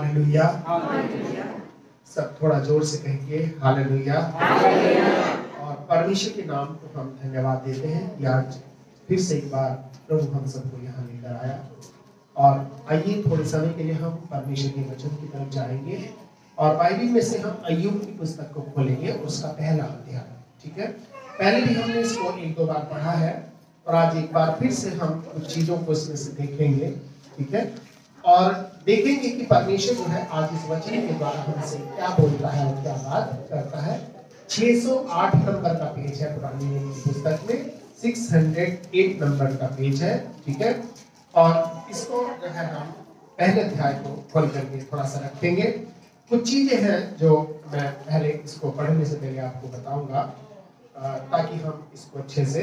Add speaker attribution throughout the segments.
Speaker 1: Hallelujah. सब थोड़ा जोर से कहेंगे हालेलुया। और परमेश्वर के नाम को हम धन्यवाद देते हैं कि आज फिर से एक बार प्रभु हम सबको यहाँ लेकर आया। और आइए थोड़े समय के लिए हम परमेश्वर के वचन की तरफ जाएंगे और बाइबल में से हम अय्यूब की पुस्तक को खोलेंगे, उसका पहला अध्याय। ठीक है, पहले भी हमने इसको एक दो बार पढ़ा है और आज एक बार फिर से हम कुछ चीजों को इसमें से देखेंगे। ठीक है, और देखेंगे कि परमेश्वर जो है आज इस वचन के द्वारा हमसे क्या बोलता है और क्या बात करता है। 608 नंबर का पेज है पुरानी नियम की पुस्तक में, 608 नंबर का पेज है। ठीक है, और इसको जो है हम पहले अध्याय को खोल करके थोड़ा सा रखेंगे। कुछ चीजें हैं जो मैं पहले इसको पढ़ने से पहले आपको बताऊंगा ताकि हम इसको अच्छे से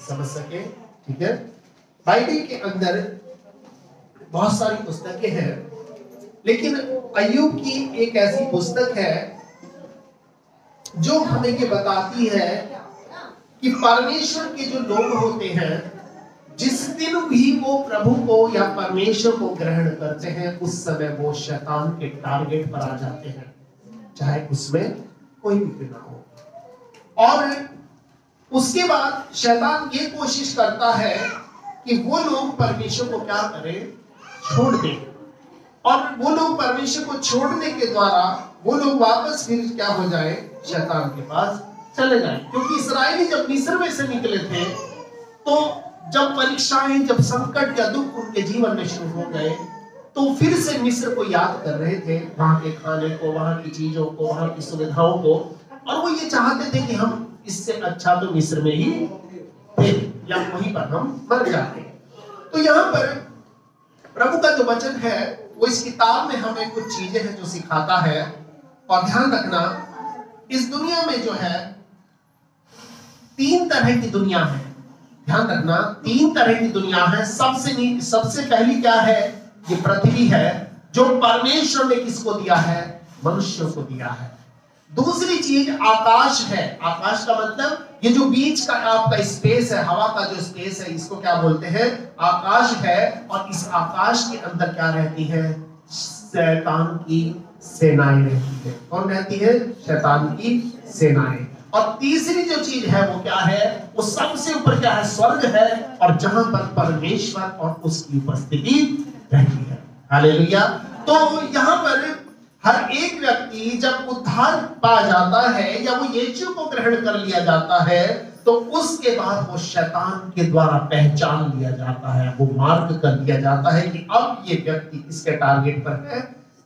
Speaker 1: समझ सके। ठीक है, बाइबल के अंदर बहुत सारी पुस्तकें हैं, लेकिन अय्यूब की एक ऐसी पुस्तक है जो हमें ये बताती है कि परमेश्वर के जो लोग होते हैं, जिस दिन भी वो प्रभु को या परमेश्वर को ग्रहण करते हैं, उस समय वो शैतान के टारगेट पर आ जाते हैं, चाहे उसमें कोई भी ना हो। और उसके बाद शैतान ये कोशिश करता है कि वो लोग परमेश्वर को क्या करें, छोड़ दें। और वो लोग परमेश्वर को छोड़ने के द्वारा वो लोग वापस फिर क्या हो जाए, शैतान के पास चले जाए। क्योंकि इस्राएली जब मिस्र में से निकले थे, तो जब परीक्षाएं, जब संकट या दुख उनके जीवन में शुरू हो गए, तो फिर से मिस्र को याद कर रहे थे, वहां के खाने को, वहां की चीजों को, वहां की सुविधाओं को। और वो ये चाहते थे कि हम इससे अच्छा तो मिस्र में ही थे या वहीं पर हम मर जाते। तो यहाँ पर प्रभु का जो वचन है वो इस किताब में हमें कुछ चीजें हैं जो सिखाता है। और ध्यान रखना, इस दुनिया में जो है 3 तरह की दुनिया है। ध्यान रखना, 3 तरह की दुनिया है। सबसे पहली क्या है, ये पृथ्वी है जो परमेश्वर ने किसको दिया है, मनुष्य को दिया है। दूसरी चीज आकाश है। आकाश का मतलब ये जो बीच का आपका स्पेस है, हवा का जो स्पेस है, इसको क्या बोलते हैं, आकाश है। और इस आकाश के अंदर क्या रहती है, शैतान की सेनाएं रहती है। कौन रहती है, शैतान की सेनाएं। और तीसरी जो चीज है वो क्या है, वो सबसे ऊपर क्या है, स्वर्ग है, और जहां पर परमेश्वर और उसकी उपस्थिति रहती है। हालेलुया। तो यहाँ पर हर एक व्यक्ति जब उद्धार पा जाता है या वो यीशु को ग्रहण कर लिया जाता है, तो उसके बाद वो शैतान के द्वारा पहचान लिया जाता है, वो मार्क कर दिया जाता है कि अब ये व्यक्ति किसके टारगेट पर है,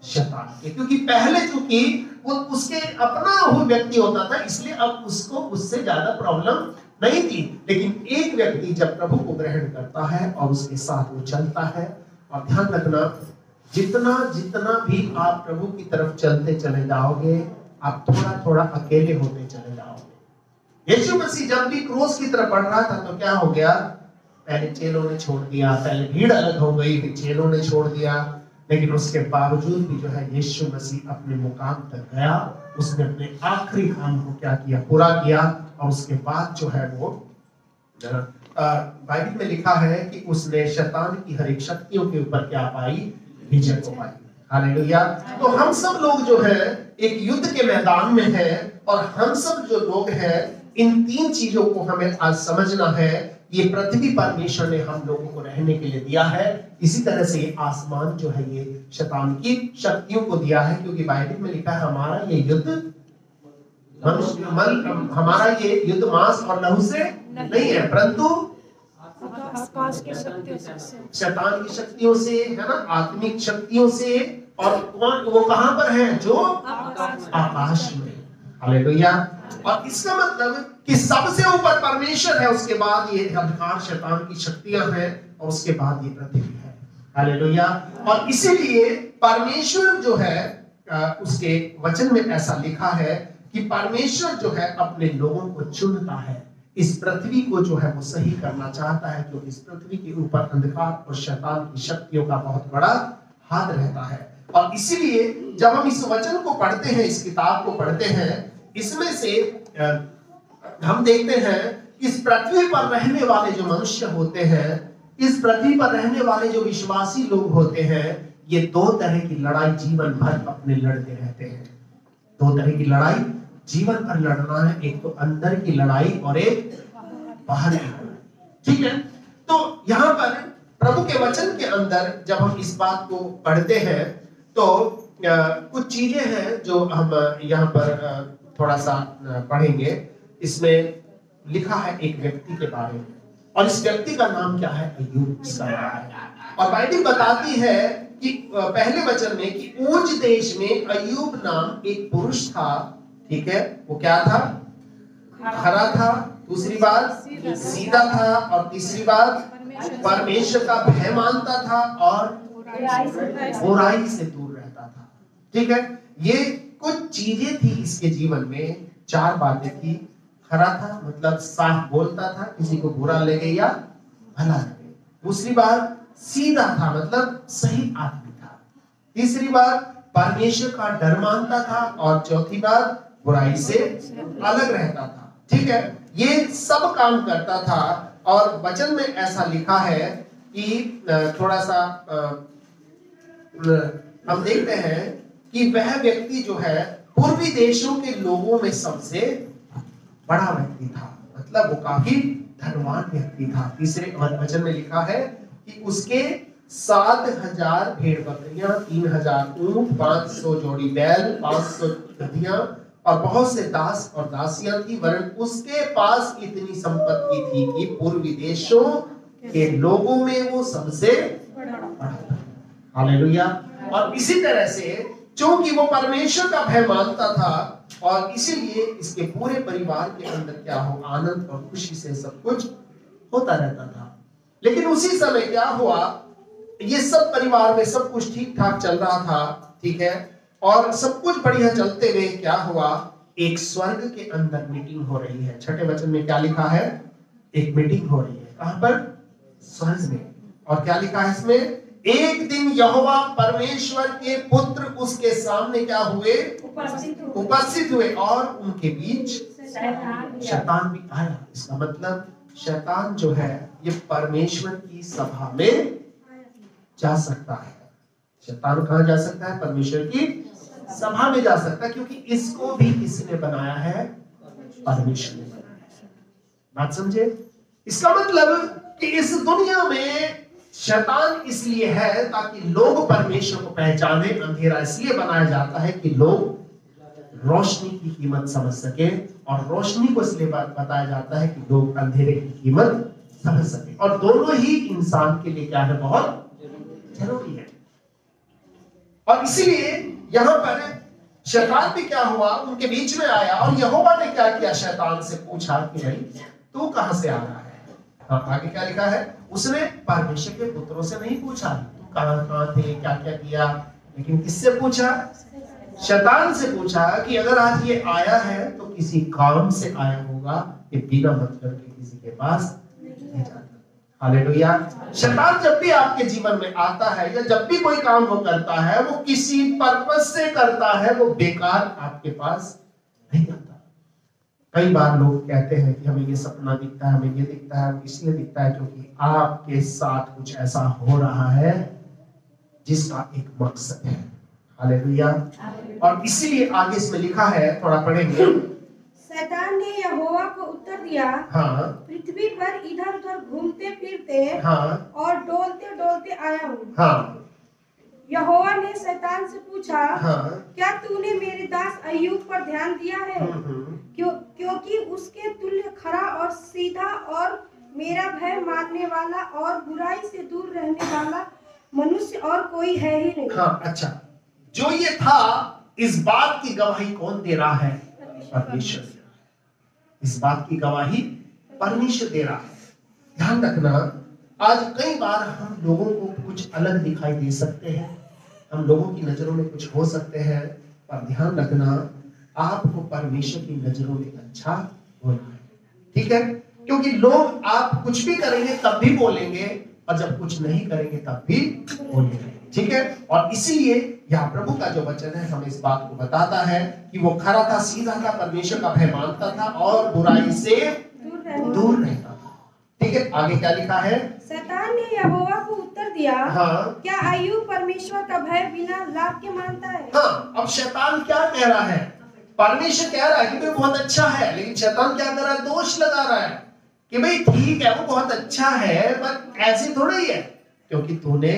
Speaker 1: शैतान के। क्योंकि पहले चूंकि वो उसके अपना वो व्यक्ति होता था, इसलिए अब उसको उससे ज्यादा प्रॉब्लम नहीं थी। लेकिन एक व्यक्ति जब प्रभु को ग्रहण करता है और उसके साथ वो चलता है, और ध्यान रखना, जितना जितना भी आप प्रभु की तरफ चलते चले जाओगे, आप थोड़ा थोड़ा अकेले होते चले जाओगे। यीशु मसीह जब भी क्रूस की तरफ बढ़ रहा था तो क्या हो गया, पहले चेलों ने छोड़ दिया, पहले भीड़ अलग हो गई, फिर चेलों ने छोड़ दिया। लेकिन उसके बावजूद भी जो है यीशु मसीह अपने मुकाम तक गया, उसने अपने आखिरी काम को क्या किया, पूरा किया। और उसके बाद जो है वो बाइबल में लिखा है कि उसने शैतान की हर एक शक्तियों के ऊपर क्या पाई, विजय को पाई। हालेलुया। तो हम सब लोग जो है एक युद्ध के मैदान में हैं, और हम सब जो लोग हैं, इन 3 चीजों को हमें आज समझना है। ये पृथ्वी परमेश्वर ने हम लोगों को रहने के लिए दिया है, इसी तरह से ये आसमान जो है ये शैतान की शक्तियों को दिया है। क्योंकि बाइबल में लिखा है हमारा ये युद्ध हमारा ये युद्ध मांस और लहू से नहीं है, परंतु
Speaker 2: आकाश की शक्तियों से,
Speaker 1: शैतान की शक्तियों से, है ना, आत्मिक शक्तियों से। और वो कहां पर है, जो आकाश में। हालेलुया। और इसका मतलब कि सबसे ऊपर परमेश्वर है, उसके बाद ये अंधकार शैतान की शक्तियां हैं, और उसके बाद ये पृथ्वी है। हालेलुया। और इसीलिए परमेश्वर जो है उसके वचन में ऐसा लिखा है कि परमेश्वर जो है अपने लोगों को चुनता है, इस पृथ्वी को जो है वो सही करना चाहता है। क्योंकि इस पृथ्वी के ऊपर अंधकार और शैतान की शक्तियों का बहुत बड़ा हाथ रहता है। और इसीलिए जब हम इस वचन को पढ़ते हैं, इस किताब को पढ़ते हैं, इसमें से हम देखते हैं इस पृथ्वी पर रहने वाले जो मनुष्य होते हैं, इस पृथ्वी पर रहने वाले जो विश्वासी लोग होते हैं, ये दो तरह की लड़ाई जीवन भर अपने लड़ते रहते हैं। दो तरह की लड़ाई जीवन भर लड़ना है, एक तो अंदर की लड़ाई और एक बाहर की लड़ाई। ठीक है, तो यहाँ पर प्रभु के वचन के अंदर जब हम इस बात को पढ़ते हैं तो कुछ चीजें हैं जो हम यहाँ पर थोड़ा सा पढ़ेंगे। इसमें लिखा है एक व्यक्ति के बारे में, और इस व्यक्ति का नाम क्या है? अय्यूब इसका नाम है। और बाइबल बताती है कि पहले वचन में कि ऊज देश में अय्यूब नाम एक पुरुष था। ठीक है, वो क्या था? खरा था। दूसरी बात सीधा था, और तीसरी बात परमेश्वर का भय मानता था और बुराई से दूर रहता था। ठीक है, ये कुछ चीजें थी इसके जीवन में, चार बातें थी। खरा था मतलब साफ बोलता था, किसी को बुरा लगे या भला लगे। दूसरी बात सीधा था मतलब सही आदमी था। तीसरी बात परमेश्वर का डर मानता था, और चौथी बात बुराई से अलग रहता था। ठीक है, ये सब काम करता था। और वचन में ऐसा लिखा है कि थोड़ा सा हम देखते हैं कि वह व्यक्ति जो है पूर्वी देशों के लोगों में सबसे बड़ा व्यक्ति था, मतलब वो काफी धनवान व्यक्ति था। तीसरे वचन में लिखा है कि उसके 7,000 भेड़ बकरियां, 3,000 ऊंट, 500 जोड़ी बैल, 500 गधियां और बहुत से दास और दासियां थी। वरन उसके पास इतनी संपत्ति थी कि पूर्वी देशों के लोगों में वो सबसे बड़ा था। हालेलुया। और इसी तरह से क्योंकि वो परमेश्वर का भय मानता था, और इसीलिए इसके पूरे परिवार के अंदर क्या हो, आनंद और खुशी से सब कुछ होता रहता था। लेकिन उसी समय क्या हुआ, ये सब परिवार में सब कुछ ठीक ठाक चल रहा था। ठीक है, और सब कुछ बढ़िया चलते हुए क्या हुआ, एक स्वर्ग के अंदर मीटिंग हो रही है। छठे वचन में क्या लिखा है? एक मीटिंग हो रही है। कहां पर? स्वर्ग में। और क्या लिखा है इसमें? एक दिन यहोवा परमेश्वर के पुत्र उसके सामने क्या हुए? उपस्थित हुए, और उनके बीच शैतान भी आया। इसका मतलब शैतान जो है ये परमेश्वर की सभा में जा सकता है। शैतान कहां जा सकता है? परमेश्वर की सभा में जा सकता है, क्योंकि इसको भी किसने बनाया है? परमेश्वर ने बनाया है। बात समझे? इसका मतलब कि इस दुनिया में शैतान इसलिए है ताकि लोग परमेश्वर को पहचाने। अंधेरा इसलिए बनाया जाता है कि लोग रोशनी की कीमत समझ सके, और रोशनी को इसलिए बताया जाता है कि लोग अंधेरे की कीमत समझ सके। और दोनों ही इंसान के लिए क्या है? बहुत जरूरी है। और इसीलिए यहां पर शैतान भी क्या हुआ, उनके बीच में आया, और यहोवा ने क्या किया? शैतान से पूछा कि भाई तू कहां से आ रहा है? हाँ, आगे क्या लिखा है? उसने परमेश्वर के पुत्रों से नहीं पूछा तुम कहां थे, क्या क्या किया, लेकिन किससे पूछा? शैतान से पूछा कि अगर आज ये आया है तो किसी काम से आया होगा, ये बिना मतलब के किसी के पास नहीं जाता। हालेलुया। शैतान जब भी आपके जीवन में आता है, या जब भी कोई काम वो करता है, वो किसी पर्पस से करता है, वो बेकार आपके पास नहीं आता। कई बार लोग कहते हैं कि हमें ये सपना दिखता है, हमें ये दिखता है, इसलिए दिखता है क्योंकि आपके साथ कुछ ऐसा हो रहा है जिसका एक मकसद है। हालेलुया। और इसीलिए आगे इसमें लिखा है, थोड़ा पढ़ेंगे।
Speaker 2: शैतान ने यहोवा को उत्तर दिया,
Speaker 1: हाँ,
Speaker 2: पृथ्वी पर इधर उधर घूमते फिरते
Speaker 1: हाँ, और
Speaker 2: डोलते डोलते आया हूँ।
Speaker 1: हाँ,
Speaker 2: यहोवा ने शैतान से पूछा,
Speaker 1: हाँ,
Speaker 2: क्या तूने मेरे दास अय्यूब पर ध्यान दिया है? क्योंकि उसके तुल्य खरा और सीधा और मेरा भय मानने वाला और बुराई से दूर रहने वाला मनुष्य और कोई है ही नहीं।
Speaker 1: हाँ, अच्छा, जो ये था, इस बात की गवाही कौन दे रहा है? परमेश्वर। इस बात की गवाही परमेश्वर दे रहा है। ध्यान रखना, आज कई बार हम लोगों को कुछ अलग दिखाई दे सकते हैं, हम लोगों की नजरों में कुछ हो सकते हैं, पर ध्यान रखना आपको परमेश्वर की नजरों में अच्छा होना है। ठीक है, क्योंकि लोग आप कुछ भी करेंगे तब भी बोलेंगे, और जब कुछ नहीं करेंगे तब भी बोलेंगे। ठीक है, और इसीलिए यहाँ प्रभु का जो वचन है हमें इस बात को बताता है कि वो खरा था, सीधा था, परमेश्वर का भय मानता था और बुराई से दूर रहता था। ठीक है, आगे क्या लिखा है?
Speaker 2: शैतान ने यहोवा को उत्तर दिया,
Speaker 1: हाँ,
Speaker 2: क्या अय्यूब परमेश्वर का भय बिना लाभ के मानता है?
Speaker 1: हाँ। अब शैतान क्या कह रहा है? परमेश्वर कह रहा है कि भाई बहुत अच्छा है, लेकिन शैतान क्या कर रहा है? दोष लगा रहा है कि भाई ठीक है वो बहुत अच्छा है, पर ऐसे थोड़ा ही है, क्योंकि तूने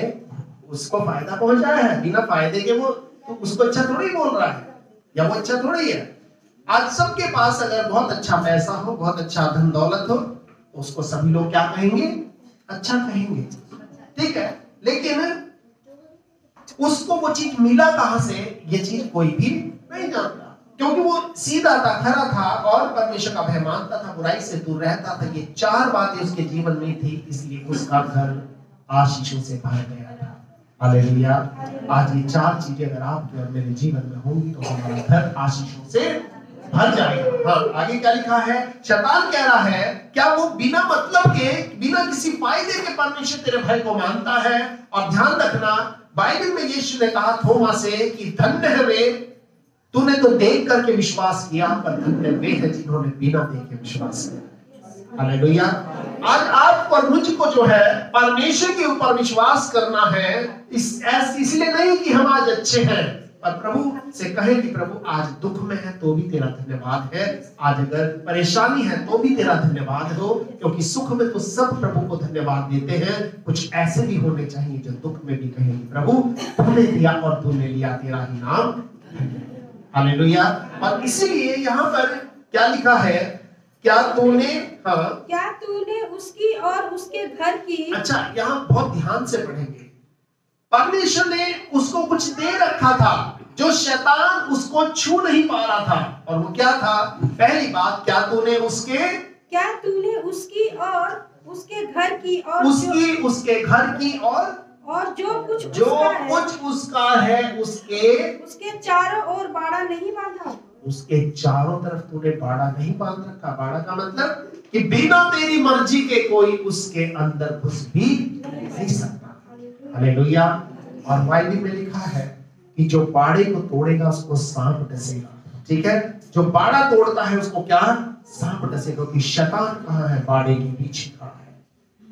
Speaker 1: उसको फायदा पहुंचाया है, बिना फायदे के वो तो उसको अच्छा थोड़ी बोल रहा है, या वो अच्छा थोड़ी है। आज सबके पास अगर बहुत अच्छा पैसा हो, बहुत अच्छा धन दौलत हो, तो उसको सभी लोग क्या कहेंगे? अच्छा कहेंगे, ठीक है। लेकिन उसको वो चीज मिला कहां से, ये चीज कोई भी नहीं जानता, क्योंकि वो सीधा था, खरा था और परमेश्वर का भय मानता था, बुराई से दूर रहता था। ये 4 बातें उसके जीवन में थी, इसलिए उसका घर आशीषों से भर गया था। हालेलुया। आज ये 4 चीजें अगर आपके और मेरे जीवन में होंगी तो हमारा घर आशीषों से भर जाएगा। हाँ, आगे क्या लिखा है? शैतान कह रहा है क्या वो बिना मतलब के, बिना किसी फायदे के परमेश्वर तेरे भय को मानता है? और ध्यान रखना, बाइबल में यीशु ने कहा थोमा से कि धन्य है वे, तूने तो देख करके विश्वास किया, पर धन्य वे हैं जिन्होंने बिना देखे विश्वास किया। हालेलुया। आज आप और मुझको जो है परमेश्वर के ऊपर विश्वास करना है, इसलिए नहीं कि हम आज अच्छे हैं, पर प्रभु से कहें कि प्रभु आज दुख में है तो भी तेरा धन्यवाद है, आज अगर परेशानी है तो भी तेरा धन्यवाद हो, क्योंकि सुख में तो सब प्रभु को धन्यवाद देते हैं। कुछ ऐसे भी होने चाहिए जो दुख में भी कहें प्रभु तूने दिया और तूने लिया, तेरा ही नाम। हालेलुया। और इसीलिए यहाँ पर क्या लिखा है? क्या तूने, हाँ,
Speaker 2: क्या तूने उसकी और उसके घर की। अच्छा,
Speaker 1: यहाँ बहुत ध्यान से पढ़ेंगे। परमेश्वर ने उसको कुछ दे रखा था जो शैतान उसको छू नहीं पा रहा था, और वो क्या था? पहली बात, क्या तूने उसकी और उसके घर की और उसके घर की और जो कुछ उसका है उसके
Speaker 2: चारों ओर बाड़ा नहीं बांधा।
Speaker 1: उसके चारों तरफ तूने बाड़ा नहीं बांध रखा। बाड़ा का मतलब कि बिना तेरी मर्जी के कोई उसके अंदर घुस भी नहीं सकता। हालेलुया। और बाइबल में लिखा है कि जो बाड़े को तोड़ेगा उसको सांप डसेगा। ठीक है, जो बाड़ा तोड़ता है उसको क्या? सांप डसेगा। कि शैतान कहाँ है? बाड़े के पीछे खड़ा है।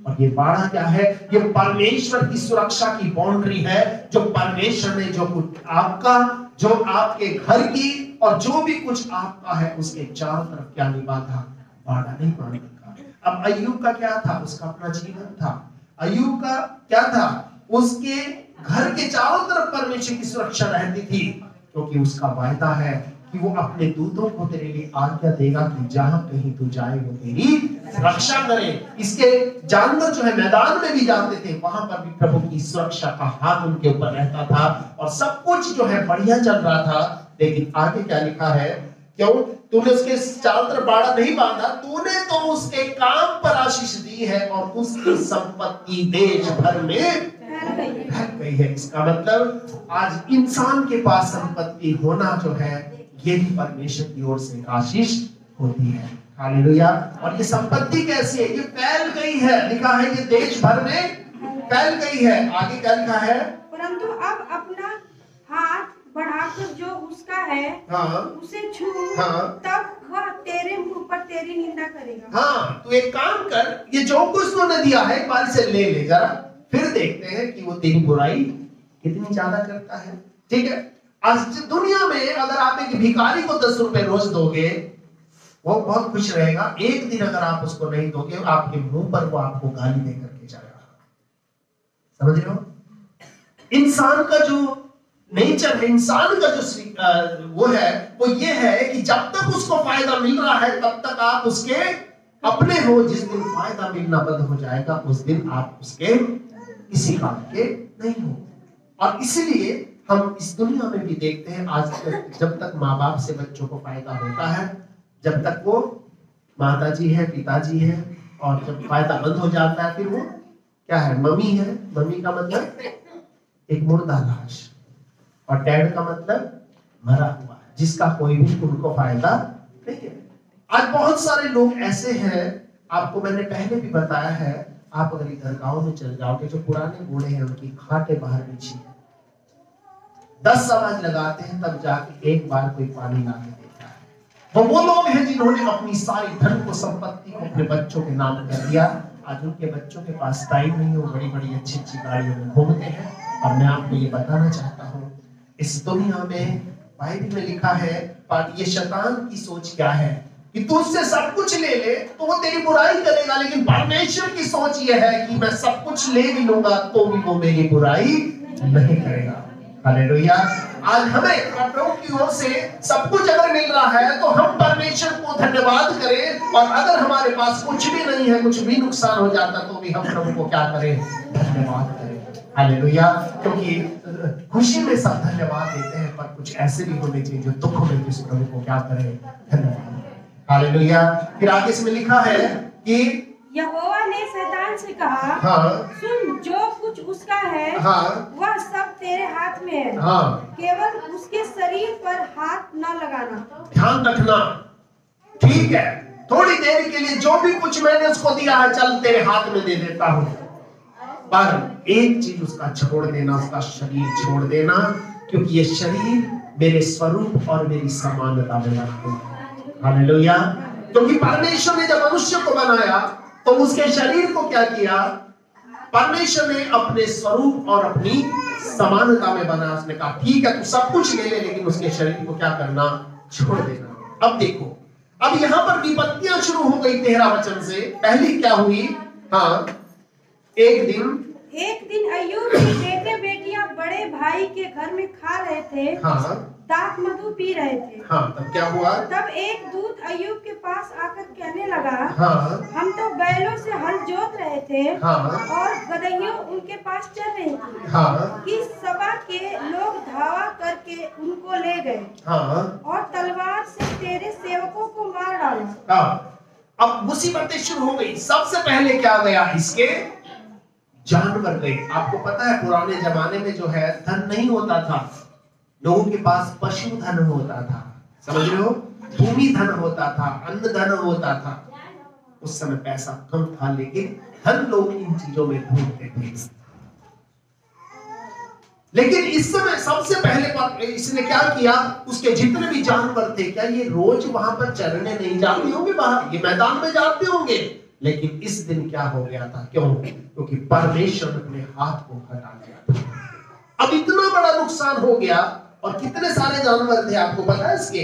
Speaker 1: और ये बाड़ा क्या है? ये परमेश्वर की सुरक्षा की बाउंड्री है, जो परमेश्वर ने जो कुछ आपका, जो आपके घर की और जो भी कुछ आपका है उसके चारों तरफ क्या नहीं बांधा? बाड़ा नहीं बांध रखा। अब अय्यूब का क्या था? उसका अपना जीवन था। अय्यूब का क्या था? उसके घर के चारों तरफ परमेश्वर की सुरक्षा रहती थी, क्योंकि उसका वायदा है कि वो अपने दूतों को तेरे लिए आज्ञा देगा कि जहां कहीं तू जाए वो तेरी रक्षा करे। इसके जानवर जो है मैदान में भी जाते थे, वहां पर भी प्रभु की सुरक्षा का हाथ उनके ऊपर रहता था और सब कुछ जो है बढ़िया चल रहा था। लेकिन आगे क्या लिखा है? क्यों तूने उसके चारों तरफ बाड़ा नहीं बांधा? तूने तो उसके काम पर आशीष दी है और उसकी संपत्ति देश भर में फैल गई है। इसका मतलब आज इंसान के पास संपत्ति होना जो है ये भी परमेश्वर की ओर से आशीष होती है। हालेलुया। और ये संपत्ति कैसी है? ये फैल गई है। लिखा है ये देश भर में फैल गई है। आगे क्या लिखा है?
Speaker 2: परंतु अब अपना हाथ बढ़ाकर जो उसका है, हाँ, उसे छू, हाँ, तब वह तेरे मुंह पर तेरी निंदा करेगा। हाँ,
Speaker 1: तू एक काम कर, ये जो कुछ तूने दिया है एक बार से ले ले जरा, फिर देखते हैं कि वो तेरी बुराई कितनी ज्यादा करता है। ठीक है, आज दुनिया में अगर आप एक भिखारी को 10 रुपए रोज दोगे वो बहुत खुश रहेगा। एक दिन अगर आप उसको नहीं दोगे, आपके मुंह पर वो आपको गाली दे करके जाएगा। समझ रहे हो? इंसान का जो नेचर है, इंसान का जो वो है, वो ये है कि जब तक उसको फायदा मिल रहा है तब तक आप उसके अपने हो। जिस दिन फायदा मिलना बंद हो जाएगा उस दिन आप उसके किसी काम के नहीं हो। और इसीलिए हम इस दुनिया में भी देखते हैं आज तक, जब तक माँ बाप से बच्चों को फायदा होता है, जब तक वो माताजी है, पिताजी है, और जब फायदा बंद हो जाता है फिर वो क्या है? मम्मी है। मम्मी का मतलब एक मुर्दा लाश, और डैड का मतलब मरा हुआ है, जिसका कोई भी उनको फायदा नहीं है। आज बहुत सारे लोग ऐसे हैं, आपको मैंने पहले भी बताया है, आप अगर इधर गांव में चल जाओगे, जो पुराने बूढ़े हैं उनकी खाटे बाहर बिछी है, 10 समाज लगाते हैं तब जाके एक बार कोई पानी ला के देता है। वो लोग हैं जिन्होंने अपनी सारी धन को, संपत्ति को अपने बच्चों के नाम कर दिया, आज उनके बच्चों के पास टाइम नहीं, हो बड़ी बड़ी अच्छी अच्छी गाड़ियों में घूमते हैं। और मैं आपको ये बताना चाहता हूँ, इस दुनिया में बाइबल में लिखा है, ये शैतान की सोच क्या है कि तू उससे सब कुछ ले ले तो वो तेरी बुराई करेगा, लेकिन परमेश्वर की सोच ये है कि मैं सब कुछ ले भी लूंगा तो भी वो मेरी बुराई नहीं करेगा। हालेलुया। आज हमें प्रभु की ओर से सब कुछ अगर मिल रहा है तो हम परमेश्वर को धन्यवाद करें, और अगर हमारे पास कुछ भी नहीं है, कुछ भी नुकसान हो जाता तो भी हम प्रभु को क्या करें, धन्यवाद करें। हालेलुया। क्योंकि खुशी में सब धन्यवाद देते हैं, पर कुछ ऐसे भी होने चाहिए जो दुख में जिस प्रभु को क्या करें, धन्यवाद। हालेलुया। फिर आगे इसमें लिखा है कि
Speaker 2: यहोवा ने शैतान से कहा,
Speaker 1: हाँ,
Speaker 2: सुन, जो कुछ उसका है
Speaker 1: हाँ,
Speaker 2: वह सब तेरे हाथ में है,
Speaker 1: हाँ,
Speaker 2: केवल उसके शरीर पर हाथ न लगाना।
Speaker 1: ध्यान रखना, ठीक है, थोड़ी देर के लिए जो भी कुछ मैंने उसको दिया है, चल तेरे हाथ में दे देता हूँ, पर एक चीज उसका छोड़ देना, उसका शरीर छोड़ देना, क्योंकि ये शरीर मेरे स्वरूप और मेरी समानता में रखता है। हालेलुया। क्योंकि परमेश्वर ने जब मनुष्य को बनाया तो उसके शरीर को क्या किया, परमेश्वर ने अपने स्वरूप और अपनी समानता में बना। उसने कहा ठीक है तू सब कुछ ले ले, लेकिन उसके शरीर को क्या करना, छोड़ देना। अब देखो, अब यहां पर विपत्तियां शुरू हो गई 13 वचन से। पहली क्या हुई, हाँ, एक दिन
Speaker 2: अय्यूब के बेटे बेटियां बड़े भाई के घर में खा रहे थे,
Speaker 1: हाँ,
Speaker 2: दाख मधु पी रहे थे।
Speaker 1: हाँ, तब क्या हुआ,
Speaker 2: तब एक दूत अय्यूब के पास आकर कहने लगा,
Speaker 1: हाँ,
Speaker 2: हम तो बैलों से हल जोत रहे थे,
Speaker 1: हाँ,
Speaker 2: और गदहियों उनके पास चल रही थी,
Speaker 1: हाँ,
Speaker 2: कि सभा के लोग धावा करके उनको ले गए,
Speaker 1: हाँ,
Speaker 2: और तलवार से तेरे सेवकों को मार डाला।
Speaker 1: हाँ। अब मुसीबतें शुरू हो गई। सबसे पहले क्या गया, इसके जानवर गए। आपको पता है पुराने जमाने में जो है धन नहीं होता था, लोगों के पास पशु धन होता था, समझ रहे हो, भूमि धन होता था, अन्न धन होता था। उस समय पैसा कम था, लेकिन धन लोग इन चीजों में ढूंढते थे। लेकिन इस समय सबसे पहले इसने क्या किया, उसके जितने भी जानवर थे, क्या ये रोज वहां पर चरने नहीं जाते होंगे, बाहर ये मैदान में जाते होंगे, लेकिन इस दिन क्या हो गया था, क्यों, क्योंकि परमेश्वर ने अपने हाथ को हटा दिया था। अब इतना बड़ा नुकसान हो गया, और कितने सारे जानवर थे आपको पता है इसके,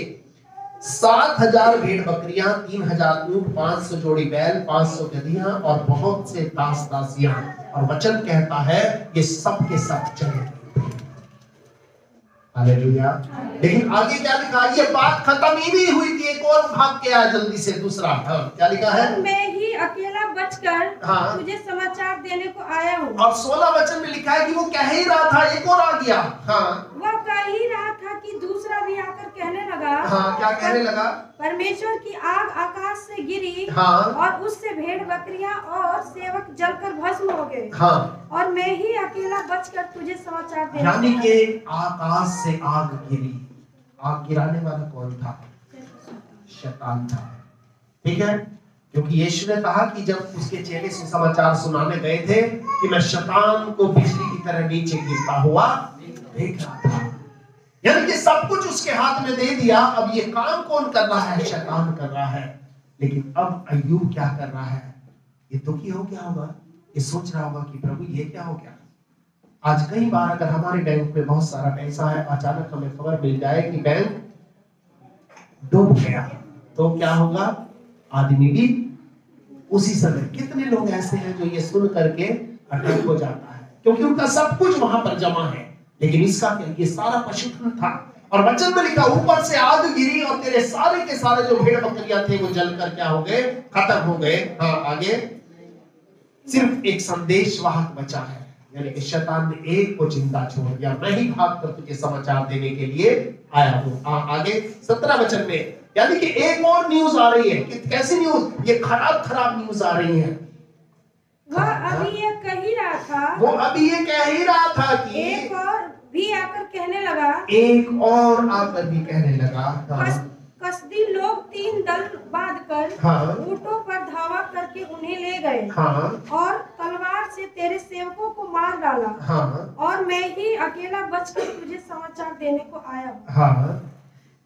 Speaker 1: 7,000 भेड़ बकरियां, 3,000 ऊंट, 500 जोड़ी बैल, 500 गधियां और बहुत से दास दासियां। और वचन कहता है ये सब के सब चले। हालेलुया। लेकिन आगे क्या लिखा, ये बात खत्म ही नहीं हुई थी, एक और भाग के आया जल्दी से दूसरा। हाँ, क्या लिखा है,
Speaker 2: मैं ही अकेला बचकर
Speaker 1: हाँ,
Speaker 2: तुझे समाचार देने को आया हूँ।
Speaker 1: और 16 वचन में लिखा है कि वो कह ही रहा था, एक और आ गया। हाँ,
Speaker 2: वह कह ही रहा था कि दूसरा भी आकर कहने लगा,
Speaker 1: हाँ, क्या कहने लगा,
Speaker 2: परमेश्वर की आग आकाश से गिरी,
Speaker 1: हाँ, और
Speaker 2: उससे भेड़ बकरियां और सेवक जलकर भस्म हो गए,
Speaker 1: हाँ,
Speaker 2: और मैं ही अकेला बचकर तुझे समाचार देने।
Speaker 1: यानी कि आकाश से आग गिरी। आग गिराने वाला कौन था, शैतान था, ठीक है। क्योंकि यीशु ने कहा कि जब उसके चेले सुसमाचार सुनाने गए थे कि मैं शैतान को बिजली की तरह नीचे गिरता हुआ देख रहा था, यानी कि सब कुछ उसके हाथ में दे दिया। अब ये काम कौन कर रहा है, शैतान कर रहा है। लेकिन अब अय्यूब क्या कर रहा है, ये दुखी हो गया होगा, ये सोच रहा होगा कि प्रभु ये क्या हो गया। आज कई बार अगर हमारे बैंक में बहुत सारा पैसा है, अचानक हमें खबर मिल जाए कि बैंक डूब गया, तो क्या होगा, आदमी भी उसी समय, कितने लोग ऐसे हैं जो ये सुन करके अटक हो जाता है, क्योंकि उनका सब कुछ वहां पर जमा है। लेकिन इसका क्या, ये सारा पशुधन था। और वचन में लिखा, ऊपर से आग गिरी और तेरे सारे के सारे जो भेड़ बकरियां थे वो जलकर क्या हो गए, खत्म हो गए। हाँ, आगे सिर्फ एक संदेश वाहक बचा है, यानी कि शैतान ने एक को जिंदा छोड़ दिया, मैं ही भागकर तुझे समाचार देने के लिए आया हूँ। आगे 17 वचन में, यानी कि एक और न्यूज आ रही है। कि कैसी न्यूज, ये खराब खराब न्यूज आ रही है।
Speaker 2: वह अभी ये कह ही रहा था,
Speaker 1: वो अभी ये कह ही रहा था कि
Speaker 2: एक और भी आकर कहने लगा,
Speaker 1: एक और आकर भी कहने लगा। हाँ,
Speaker 2: कसदी लोग 3 दल बांधकर
Speaker 1: हाँ,
Speaker 2: ऊंटों पर धावा करके उन्हें ले गए,
Speaker 1: हाँ,
Speaker 2: और तलवार से तेरे सेवकों को मार डाला,
Speaker 1: हाँ,
Speaker 2: और मैं ही अकेला बचकर तुझे समाचार देने को आया हूँ।
Speaker 1: हाँ,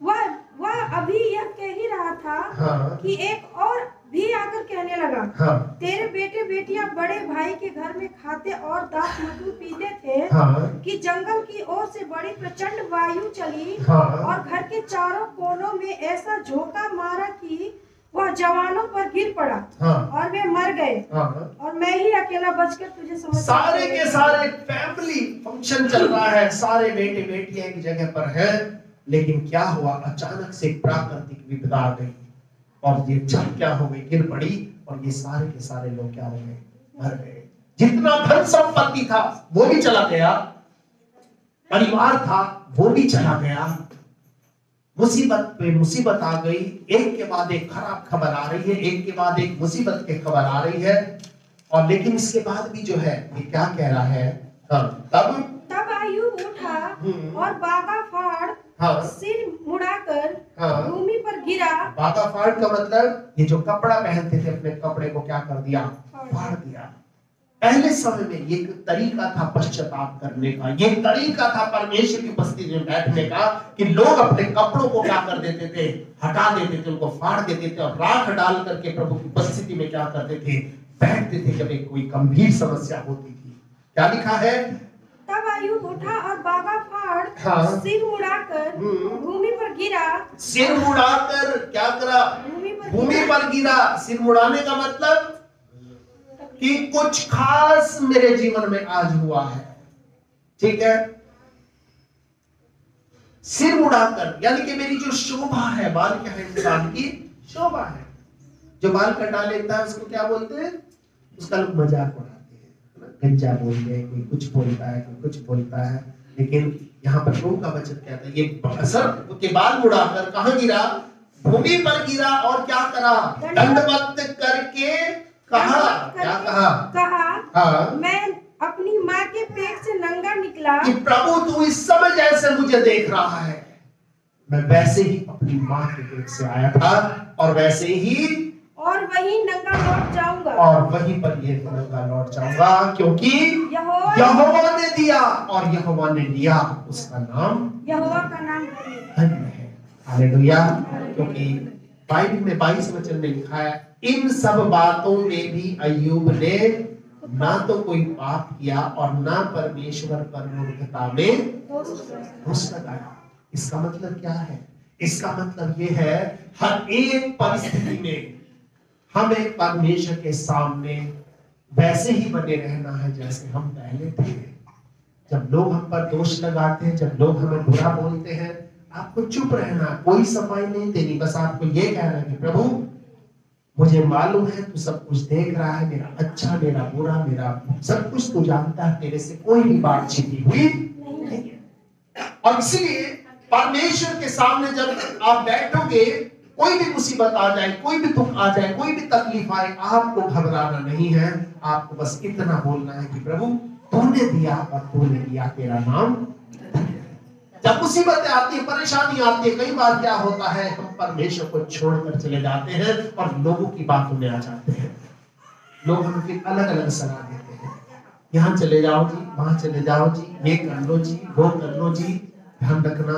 Speaker 2: वह अभी यह कह ही रहा था,
Speaker 1: हाँ,
Speaker 2: कि एक और भी आकर कहने लगा,
Speaker 1: हाँ,
Speaker 2: तेरे बेटे बेटियां बड़े भाई के घर में खाते और दाख मधु पीते थे,
Speaker 1: हाँ,
Speaker 2: कि जंगल की ओर से बड़ी प्रचंड वायु चली
Speaker 1: हाँ,
Speaker 2: और घर के चारों कोनों में ऐसा झोंका मारा कि वह जवानों पर गिर पड़ा,
Speaker 1: हाँ,
Speaker 2: और वे मर गए,
Speaker 1: हाँ।
Speaker 2: और मैं ही अकेला बचकर तुझे समझ।
Speaker 1: सारे के सारे फैमिली फंक्शन चल रहा है, सारे बेटे बेटियां एक जगह पर हैं, लेकिन क्या हुआ, अचानक से प्राकृतिक विपदा आ गई और ये जब क्या हो गई, गिर पड़ी, और ये सारे के सारे लोग क्या हो गए, मर गए। जितना धन संपत्ति था वो भी चला गया, परिवार था वो भी चला गया। मुसीबत पे मुसीबत आ गई, एक के बाद एक खराब खबर आ रही है, एक के बाद एक मुसीबत की खबर आ रही है। और लेकिन इसके बाद भी जो है ये क्या कह रहा है,
Speaker 2: तब अय्यूब उठा और बागा फाड़,
Speaker 1: हाँ,
Speaker 2: सिर मुड़ाकर
Speaker 1: हाँ,
Speaker 2: भूमि पर गिरा।
Speaker 1: बागा फाड़ का मतलब ये जो कपड़ा पहनते थे अपने कपड़े को क्या कर दिया, फाड़ दिया। पहले समय में ये तरीका था पश्चाताप करने का, ये तरीका था परमेश्वर की उपस्थिति में बैठने का, कि लोग अपने कपड़ों को क्या कर देते थे, हटा देते थे, उनको फाड़ देते थे और राख डाल करके प्रभु की उपस्थिति में क्या करते थे, बैठते थे जब एक कोई गंभीर समस्या होती थी। क्या लिखा है,
Speaker 2: तब अय्यूब उठा और बागा फाड़,
Speaker 1: हाँ,
Speaker 2: सिर मुड़ाकर भूमि पर गिरा।
Speaker 1: सिर मुड़ाकर क्या करा, भूमि पर गिरा। सिर मुड़ाने का मतलब कि कुछ खास मेरे जीवन में आज हुआ है, ठीक है। सिर मुड़ाकर यानी कि मेरी जो शोभा है, बाल क्या है, इंसान की शोभा है। जो बाल कटा लेता है उसको क्या बोलते हैं, उसका लोग मजाक उड़ाते हैं, गंजा बोलते हैं, कोई कुछ बोलता है, कोई कुछ बोलता है। लेकिन यहाँ पर प्रभु का वचन कहता है, ये सर के बाल मुड़ाकर कहां गिरा, भूमि पर गिरा, और क्या करा, दंडवत करके कहा, क्या कहा, हाँ,
Speaker 2: मैं अपनी माँ के पेट से नंगा निकला,
Speaker 1: कि प्रभु तू इस समय जैसे मुझे देख रहा है, मैं वैसे ही अपनी माँ के पेट से आया था, और वैसे ही
Speaker 2: और वहीं नंगा लौट जाऊंगा,
Speaker 1: और वहीं पर ये नंगा लौट जाऊंगा, क्योंकि यहोवा ने दिया और यहोवा ने लिया, उसका नाम,
Speaker 2: यहोवा का नाम
Speaker 1: धन्य है। हालेलुया। क्योंकि बाइबल में 22 वचन में लिखा है, इन सब बातों में भी अय्यूब ने ना तो कोई पाप किया और ना परमेश्वर पर मूर्खता में दोष लगाया। इसका मतलब क्या है, इसका मतलब ये है, हर एक परिस्थिति में हमें परमेश्वर के सामने वैसे ही बने रहना है जैसे हम पहले थे। जब लोग हम पर दोष लगाते हैं, जब लोग हमें बुरा बोलते हैं, आपको चुप रहना, कोई सफाई नहीं देनी, बस आपको ये कहना है कि प्रभु मुझे मालूम है तू सब कुछ देख रहा है, मेरा अच्छा मेरा बुरा मेरा सब कुछ तू जानता है, तेरे से कोई भी बात छिपी हुई नहीं है। और इसलिए परमेश्वर के सामने जब आप बैठोगे, कोई भी मुसीबत आ जाए, कोई भी दुख आ जाए, कोई भी तकलीफ आए, आपको घबराना नहीं है, आपको बस इतना बोलना है कि प्रभु तूने दिया और तूने लिया, तेरा नाम। जब मुसीबतें आती है, परेशानी आती है, कई बार क्या होता है, हम परमेश्वर को छोड़कर चले जाते हैं और लोगों की बातों में आ जाते हैं। लोग हमें फिर अलग अलग सलाह देते हैं, यहाँ चले जाओ जी, वहां चले जाओ जी, ये कर लो जी, वो कर लो जी। ध्यान रखना,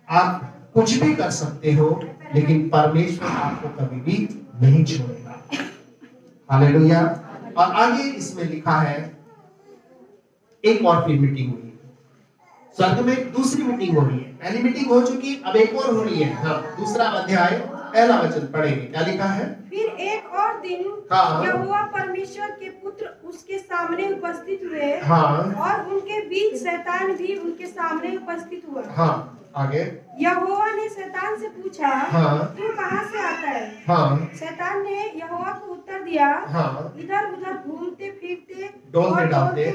Speaker 1: आप कुछ भी कर सकते हो, लेकिन परमेश्वर आपको कभी भी नहीं छोड़ेगा। हालेलुया। और आगे इसमें लिखा है, एक और फिर मीटिंग हुई, स्वर्ग में दूसरी मीटिंग हो रही है। पहली मीटिंग हो चुकी, अब एक और हो रही है। हाँ, दूसरा अध्याय पहला वचन पढ़ेंगे। क्या लिखा है,
Speaker 2: फिर एक और दिन
Speaker 1: हाँ,
Speaker 2: यहोवा परमेश्वर के पुत्र उसके सामने उपस्थित हुए,
Speaker 1: हाँ,
Speaker 2: और उनके बीच शैतान भी उनके सामने उपस्थित हुआ।
Speaker 1: हाँ, आगे
Speaker 2: यहोवा ने शैतान से पूछा,
Speaker 1: हाँ,
Speaker 2: तू कहाँ से आता है?
Speaker 1: हाँ,
Speaker 2: शैतान ने यहोवा को उत्तर दिया,
Speaker 1: हाँ,
Speaker 2: इधर उधर घूमते फिरते
Speaker 1: डोलते
Speaker 2: और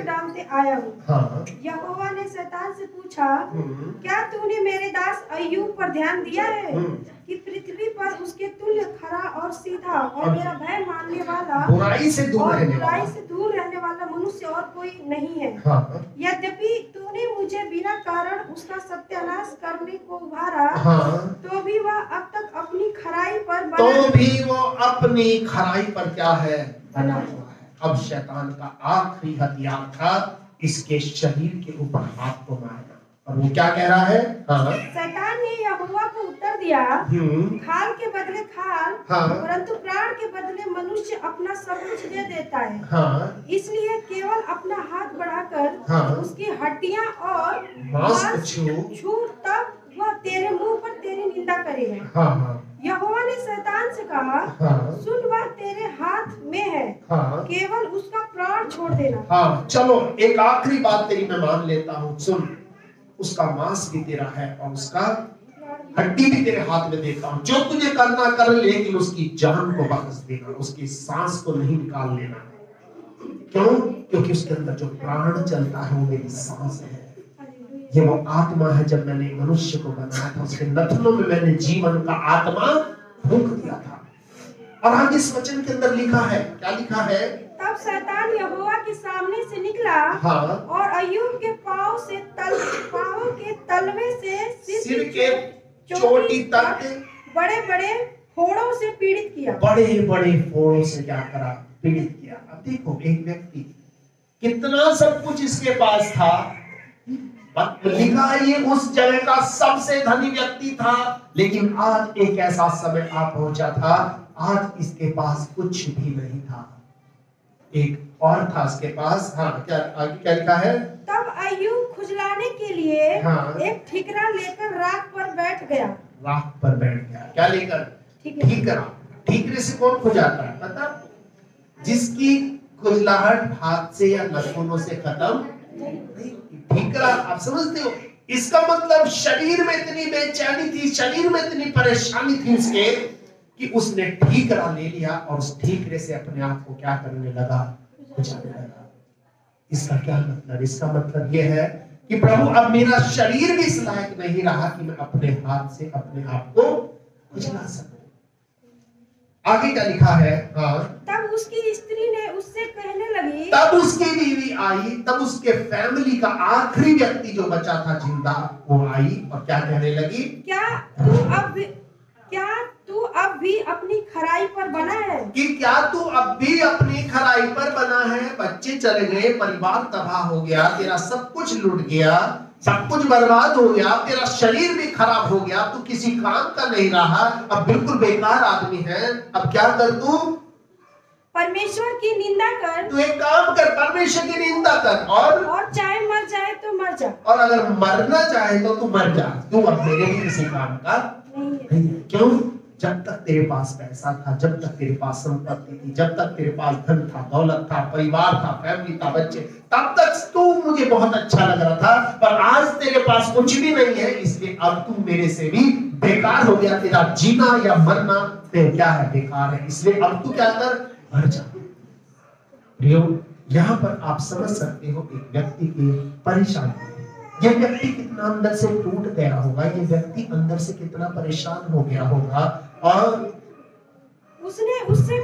Speaker 2: डालते आया हूँ।
Speaker 1: हाँ,
Speaker 2: यहोवा ने शैतान से पूछा, क्या तूने मेरे दास अय्यूब पर ध्यान दिया है, कि पृथ्वी पर उसके तुल्य खरा और सीधा और मेरा भय मानने वाला,
Speaker 1: बुराई से दूर
Speaker 2: रहने वाला मनुष्य और कोई नहीं है।
Speaker 1: हाँ,
Speaker 2: यद्यपि तूने मुझे बिना कारण उसका सत्यानाश करने को उभारा,
Speaker 1: हाँ,
Speaker 2: तो भी वह अब तक अपनी खराई पर क्या है, बना हुआ है।
Speaker 1: अब शैतान का आखिरी हथियार था इसके शरीर के ऊपर हाथ को मारना, और वो क्या कह रहा है, हाँ,
Speaker 2: शैतान ने यहोवा को उत्तर दिया, खाल के बदले खाल, परंतु प्राण के बदले मनुष्य अपना सब कुछ दे देता है। इसलिए केवल अपना हाथ बढ़ाकर उसकी हड्डियां और मांस छू, तब वह तेरे मुंह पर तेरी निंदा करेगा। यहोवा ने शैतान से कहा, सुन, वह तेरे हाथ में है, केवल उसका प्राण छोड़ देना।
Speaker 1: चलो एक आखिरी बात तेरी मैं मान लेता हूँ, सुन, उसका मांस भी तेरा है और उसका हड्डी भी तेरे हाथ में देता हूँ, जो तुझे करना कर, लेकिन उसकी जान को बख्श देना, उसकी सांस को नहीं निकाल लेना। क्यों? क्योंकि उसके अंदर जो प्राण चलता है वो मेरी सांस है, ये वो आत्मा है। जब मैंने मनुष्य को बनाया था, उसके नथनों में मैंने जीवन का आत्मा फूंक दिया था। और आगे इस वचन के अंदर लिखा है, क्या लिखा है?
Speaker 2: तब शैतान यहोवा के सामने से निकला, और अय्यूब के पांव के तलवे से सिर के चोटी तक बड़े बड़े फोड़ों से पीड़ित किया। बड़े बड़े फोड़ों से क्या करा? पीड़ित किया। अब देखो, एक व्यक्ति, कितना सब कुछ इसके पास था, लिखा है ये उस जगह का सबसे धनी व्यक्ति था, लेकिन आज एक ऐसा समय आ पहुंचा था, आज इसके पास कुछ भी नहीं था। एक और था इसके पास। क्या आगे क्या लिखा है? तब अय्यूब खुजलाने के लिए एक ठीकरा लेकर राख पर बैठ गया।
Speaker 1: राख पर बैठ गया। क्या लेकर? ठीकरा। ठीकरे से कौन खुजाता है पता? जिसकी खुजलाहट हाथ से या नाखूनों से खत्म नहीं। ठीकरा, आप समझते हो? इसका मतलब शरीर में इतनी बेचैनी थी, शरीर में इतनी परेशानी थी उसके, कि उसने ठीकरा ले लिया और उस ठीकरे से अपने आप को क्या करने लगा? खुजाने लगा। इसका क्या मतलब? इसका मतलब यह है कि प्रभु, अब मेरा शरीर भी इस लायक नहीं रहा कि मैं अपने हाथ से अपने आप को खुजला सकूं। आगे क्या लिखा है?
Speaker 2: तब उसकी स्त्री ने उससे कहने लगी,
Speaker 1: तब उसकी बीवी आई, तब उसके फैमिली का आखिरी व्यक्ति जो बचा था जिंदा, वो आई और क्या कहने लगी? क्या
Speaker 2: तू अब भी अपनी खराई पर बना है?
Speaker 1: कि क्या तू अब भी अपनी खराई पर बना है? बच्चे चले गए, परिवार तबाह हो गया, तेरा सब कुछ लूट गया, सब कुछ बर्बाद हो गया, तेरा शरीर भी खराब हो गया, तू किसी काम का नहीं रहा, अब बिल्कुल बेकार आदमी है। अब क्या कर तू?
Speaker 2: परमेश्वर की निंदा कर।
Speaker 1: तू एक काम कर, परमेश्वर की निंदा कर, और
Speaker 2: चाहे मर जाए तो मर जा,
Speaker 1: और अगर मरना चाहे तो तू मर जा, तू अब मेरे भी किसी काम का नहीं है। क्यों? जब तक तेरे पास पैसा था, जब तक तेरे पास संपत्ति थी, जब तक तेरे पास धन था, दौलत था, परिवार था, फैमिली था, बच्चे, तब तक तू मुझे बहुत अच्छा लग रहा था, पर आज तेरे पास कुछ भी नहीं है, इसलिए अब तू मेरे से भी बेकार हो गया। तेरा जीना या मरना तेरे क्या है? बेकार है। इसलिए अब तू क्या कर? मर जा। यहाँ पर आप समझ सकते हो एक व्यक्ति की परेशानी। ये व्यक्ति कितना अंदर से टूट गया होगा, ये व्यक्ति अंदर से कितना परेशान हो गया होगा। और
Speaker 2: उसने उससे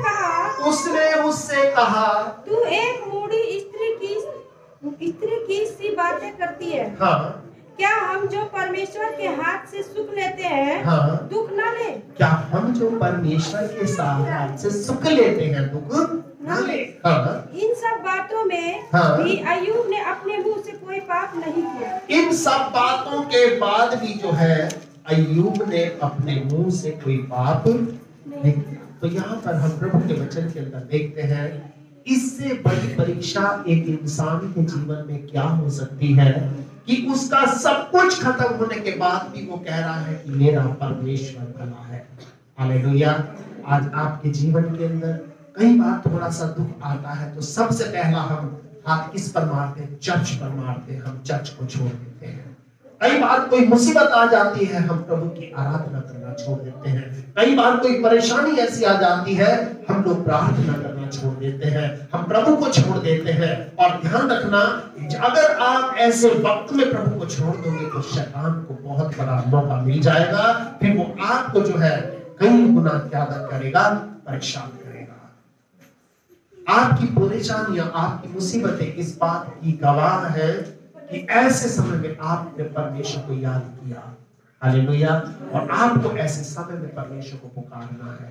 Speaker 2: कहा, तू एक मूढ़ी स्त्री की सी बातें करती है। क्या हम जो परमेश्वर के हाथ से सुख लेते हैं, दुख न ले? क्या हम जो परमेश्वर के हाथ से सुख लेते हैं, दुख न ले? इन सब बातों में भी अय्यूब ने अपने मुंह से कोई पाप नहीं किया।
Speaker 1: इन सब बातों के बाद भी जो है, अय्यूब ने अपने मुंह से कोई पाप नहीं किया। तो यहाँ पर हम प्रभु के वचन के अंदर देखते हैं, इससे बड़ी परीक्षा एक इंसान के जीवन में क्या हो सकती है कि उसका सब कुछ खत्म होने के बाद भी वो कह रहा है कि मेरा परमेश्वर भला है। हालेलुया। आज आपके जीवन के अंदर कई बार थोड़ा सा दुख आता है तो सबसे पहला हम हाथ किस पर मारते हैं? चर्च पर मारते हैं। हम चर्च को छोड़ देते हैं। कई बार कोई मुसीबत आ जाती है, हम प्रभु की आराधना करना छोड़ देते हैं। कई बार कोई परेशानी ऐसी आ जाती है, हम लोग प्रार्थना करना छोड़ देते हैं, हम प्रभु को छोड़ देते हैं। और ध्यान रखना, अगर आप ऐसे वक्त में प्रभु को छोड़ दोगे तो शैतान को बहुत बड़ा मौका मिल जाएगा। फिर वो आपको जो है कई गुना ज्यादा करेगा, परेशान करेगा। आपकी परेशानियां, आपकी मुसीबतें इस बात की गवाह है कि ऐसे समय में आपने परमेश्वर को याद किया। हालेलुया। और आपको ऐसे समय में परमेश्वर को पुकारना है।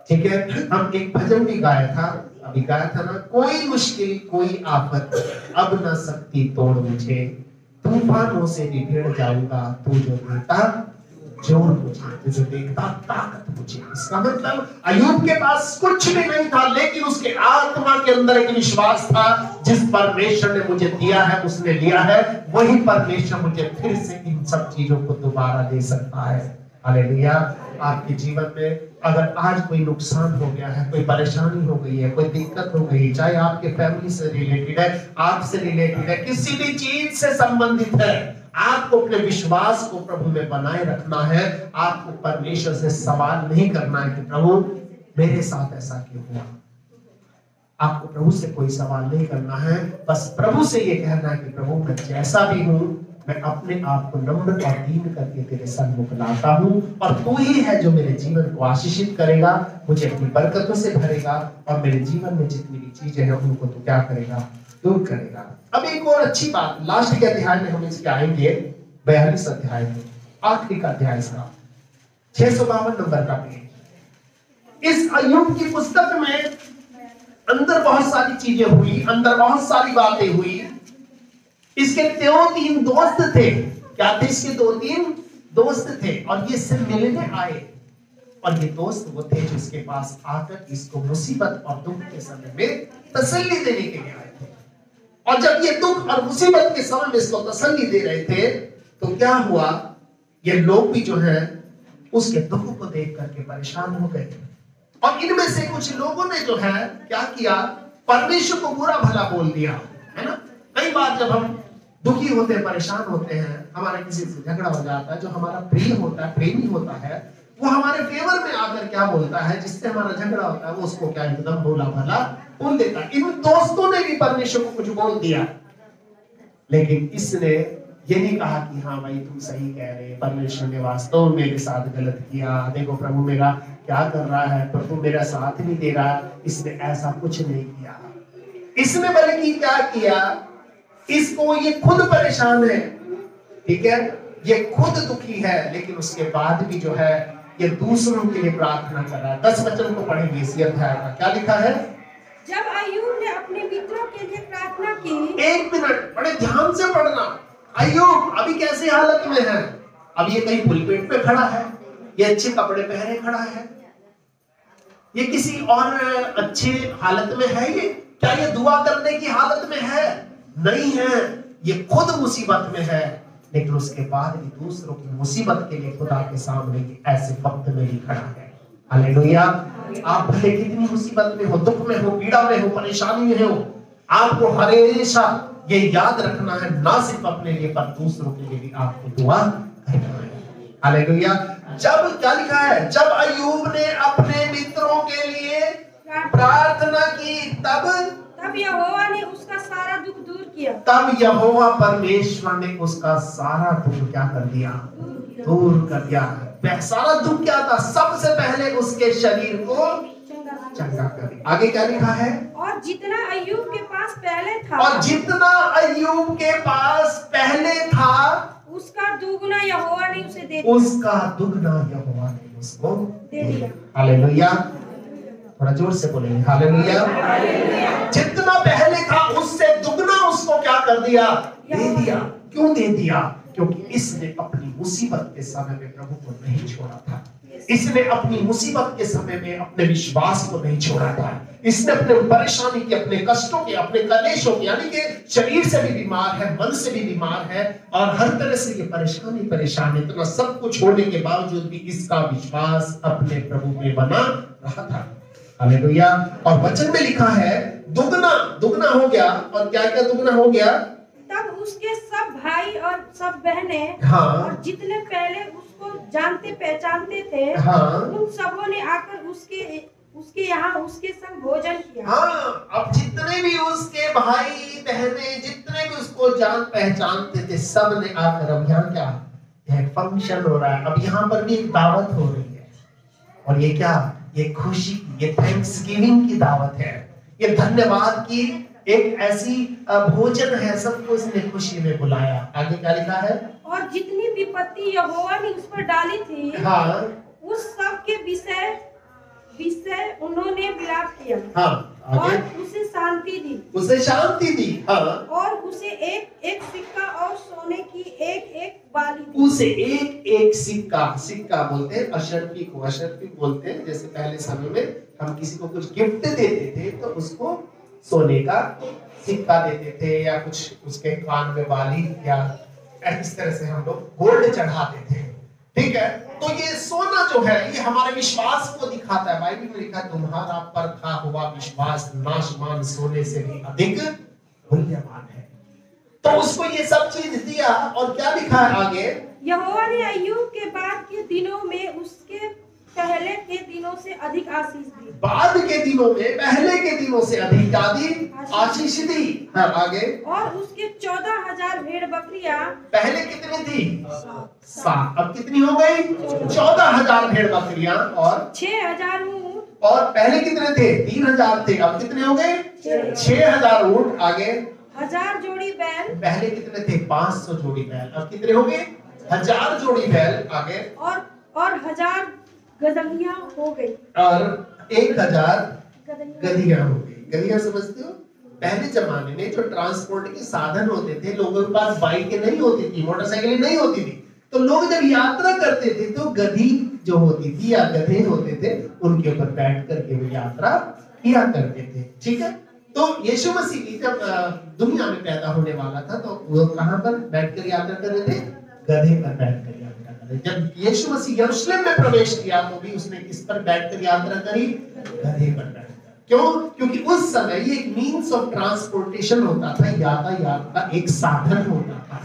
Speaker 1: ठीक है। हम एक भजन भी गाया था ना, कोई मुश्किल कोई आफत अब न सकती तोड़ मुझे, तूफानों से भी भिड़ जाऊंगा, तू जो देता जोर मुझे, तुझे देखता ताकत मुझे। इसका मतलब अय्यूब के पास कुछ भी नहीं था, लेकिन उसके आत्मा के अंदर एक विश्वास था, जिस परमेश्वर ने मुझे दिया है उसने लिया है, वही परमेश्वर मुझे फिर से इन सब चीजों को दोबारा दे सकता है। हालेलुया। आपके जीवन में अगर आज कोई नुकसान हो गया है, कोई परेशानी हो गई है, कोई दिक्कत हो गई, चाहे आपके फैमिली से रिलेटेड है, आपसे रिलेटेड है, किसी भी चीज से संबंधित है, आपको अपने विश्वास को प्रभु में बनाए रखना है। आपको परमेश्वर से सवाल नहीं करना है कि प्रभु मेरे साथ ऐसा क्यों हुआ। आपको प्रभु से कोई सवाल नहीं करना है, बस प्रभु से ये कहना है कि प्रभु मैं जैसा भी हूं, मैं अपने आप को नम्र और दीन करके तेरे सन्मुख लाता हूं, और तू ही है जो मेरे जीवन को आशीषित करेगा, मुझे अपनी बरकतों से भरेगा, और मेरे जीवन में जितनी भी चीजें हैं उनको तू क्या करेगा, दूर करेगा। अब एक और अच्छी बात, लास्ट के अध्याय में हम इसके आएंगे, 42 अध्याय में, आखिरी का अध्याय इसका 652 नंबर का पेज। इस अय्यूब की पुस्तक में अंदर बहुत सारी चीजें हुई, अंदर बहुत सारी बातें हुई। इसके 3 दोस्त थे। क्या थे इसके? 2-3 दोस्त थे, और ये सिर्फ मिलने आए, और ये दोस्त वो थे जो इसके पास आकर इसको मुसीबत और दुख के समय में तसल्ली देने के लिए आए थे। और जब ये दुख और मुसीबत के समय में इसको तसल्ली दे रहे थे, तो क्या हुआ, ये लोग भी जो है उसके दुख को देख करके परेशान हो गए, और इनमें से कुछ लोगों ने जो है क्या किया, परमेश्वर को बुरा भला बोल दिया, है ना। कई बार जब हम दुखी होते हैं, परेशान होते हैं, हमारा किसी से झगड़ा हो जाता है, जो हमारा प्रिय होता है, प्रेमी होता है, वो हमारे फेवर में आकर क्या बोलता है, जिससे हमारा झगड़ा होता है, वो उसको क्या एकदम भोला भला बोल देता है। इन दोस्तों ने भी परमेश्वर को कुछ बोल दिया, लेकिन इसने ये नहीं कहा कि हाँ भाई तुम सही कह रहे, परमेश्वर ने वास्तव में मेरे साथ गलत किया, देखो प्रभु मेरा क्या कर रहा है, प्रभु मेरा साथ नहीं दे रहा। इसने ऐसा कुछ नहीं किया। इसने बल्कि क्या किया, इसको ये खुद परेशान है, ठीक है, ये खुद दुखी है, लेकिन उसके बाद भी जो है ये दूसरों के लिए प्रार्थना कर रहा है। 10 वचन को पढ़ेंगे इसी अध्याय का। क्या लिखा है?
Speaker 2: जब अय्यूब ने अपने मित्रों के लिए प्रार्थना की।
Speaker 1: 1 मिनट, बड़े ध्यान से पढ़ना। अय्यूब अभी कैसी हालत में है? अब ये कहीं पुलपेट पे खड़ा है, ये अच्छे कपड़े पहने खड़ा है, ये किसी और अच्छे हालत में है? ये क्या ये दुआ करने की हालत में है? नहीं है, ये खुद मुसीबत में है, लेकिन उसके बाद भी दूसरों की मुसीबत के लिए खुदा के सामने ऐसे वक्त में भी खड़ा है। हालेलुया। आप भले कितनी मुसीबत में हो, दुख में हो, पीड़ा में हो, परेशानी में हो, आपको हमेशा ये याद रखना है, ना सिर्फ अपने लिए पर दूसरों के लिए भी आपको दुआ करना है। हालेलुया। जब क्या लिखा है? जब अय्यूब ने अपने मित्रों के लिए प्रार्थना की, तब
Speaker 2: यहोवा ने उसका सारा दुख दूर किया।
Speaker 1: तब यहोवा परमेश्वर ने उसका सारा दुख क्या कर दिया? दूर कर दिया। सारा दुख क्या था? सबसे पहले उसके शरीर को चंगा कर दिया। आगे क्या लिखा है?
Speaker 2: और जितना अय्यूब के पास पहले था,
Speaker 1: और जितना अय्यूब के पास पहले था,
Speaker 2: उसका दुगना यहोवा ने उसे दे दिया।
Speaker 1: उसका दुगना यहोवा ने उसको
Speaker 2: दे दिया।
Speaker 1: हालेलुया। थोड़ा जोर से बोलेंगे हालेलुया। जितना पहले था उससे दुगना उसको क्या कर दिया? दे दिया। क्यों दे दिया? क्योंकि इसने अपनी मुसीबत के समय में प्रभु को नहीं छोड़ा था। इसने अपनी मुसीबत के समय में अपने विश्वास को नहीं छोड़ा था। इसने अपने परेशानी के, अपने कष्टों के, अपने कलेशों के, यानी कि शरीर से भी बीमार है, मन से भी बीमार है, और हर तरह से ये परेशान है, इतना सब कुछ होने के बावजूद भी इसका विश्वास अपने प्रभु में बना रहा था। हालेलुया। और वचन में लिखा है दुगना हो गया। और क्या क्या दुगना हो गया?
Speaker 2: तब उसके सब भाई और सब बहनें,
Speaker 1: हाँ,
Speaker 2: और जितने पहले उसको जानते पहचानते थे,
Speaker 1: हाँ,
Speaker 2: उन सबों ने आकर उसके यहाँ उसके संग भोजन किया।
Speaker 1: हाँ, अब जितने भी उसके भाई बहनें, जितने भी उसको जान पहचानते थे, सब ने आकर, अब यहाँ क्या एक फंक्शन हो रहा है, अब यहाँ पर भी एक दावत हो रही है। और ये क्या? ये खुशी की, ये थैंक्सगिविंग की दावत है, ये धन्यवाद की एक ऐसी भोजन है, सबको इसने खुशी में बुलाया। आगे क्या लिखा है? और
Speaker 2: जितनी विपत्ति यहोवा ने उस पर डाली थी,
Speaker 1: हाँ,
Speaker 2: उस सब के विषय उन्होंने विलाप किया।
Speaker 1: हाँ, आगे?
Speaker 2: और उसे शांति दी।
Speaker 1: हाँ,
Speaker 2: और उसे एक सिक्का और सोने की एक बाली दी।
Speaker 1: से एक एक सिक्का बोलते हैं, अशर्फी को अशर्फी बोलते हैं। जैसे पहले समय में हम किसी को कुछ गिफ्ट देते थे तो उसको सोने का सिक्का देते थे, या कुछ उसके कान में वाली, या इस तरह से हम लोग गोल्ड चढ़ाते थे। ठीक है, तो ये सोना जो है ये हमारे विश्वास को दिखाता है। बाइबल में लिखा है तुम्हारा परखा हुआ विश्वास नाशमान सोने से भी अधिक मूल्यवान है। तो उसको ये सब चीज दिया, और क्या लिखा है आगे,
Speaker 2: यहोवा ने अय्यूब के बाद के दिनों में उसके पहले के दिनों से अधिक आशीष दी।
Speaker 1: बाद के दिनों में पहले के दिनों से अधिक आशीष दी। हाँ, आगे, और
Speaker 2: उसके 14,000 भेड़ बकरियां,
Speaker 1: पहले कितनी थी? 7, अब कितनी हो गई? 14,000 भेड़ बकरियां, और
Speaker 2: 6,000 ऊंट,
Speaker 1: और पहले कितने थे? 3,000 थे, अब कितने हो गए? 6,000 ऊंट। आगे,
Speaker 2: 1,000 जोड़ी बैल,
Speaker 1: पहले कितने थे? 500 जोड़ी बैल, अब कितने हो गए? 1,000 जोड़ी बैल। आगे,
Speaker 2: और 1,000 गदहियां हो गई,
Speaker 1: और 1,000 गदहियां हो गई। गदहियां समझते हो? पहले जमाने में जो ट्रांसपोर्ट के साधन होते थे, लोगों के पास बाइकें नहीं होती थी, मोटरसाइकिलें नहीं होती थी, तो लोग जब यात्रा करते थे तो गधी जो होती थी या गधे होते थे, उनके ऊपर बैठ करके वो यात्रा किया करते थे। ठीक है, तो यीशु मसीह की जब दुनिया में पैदा होने वाला था तो वो कहां पर बैठकर यात्रा कर रहे थे? गधे पर बैठकर यात्रा कर रहे। जब यीशु मसीह यरूशलेम में प्रवेश किया तो भी उसने किस पर बैठकर यात्रा करी? गधे पर बैठकर। क्यों? क्योंकि उस समय ये एक मीन्स ऑफ ट्रांसपोर्टेशन होता था, यातायात का एक साधन होता था।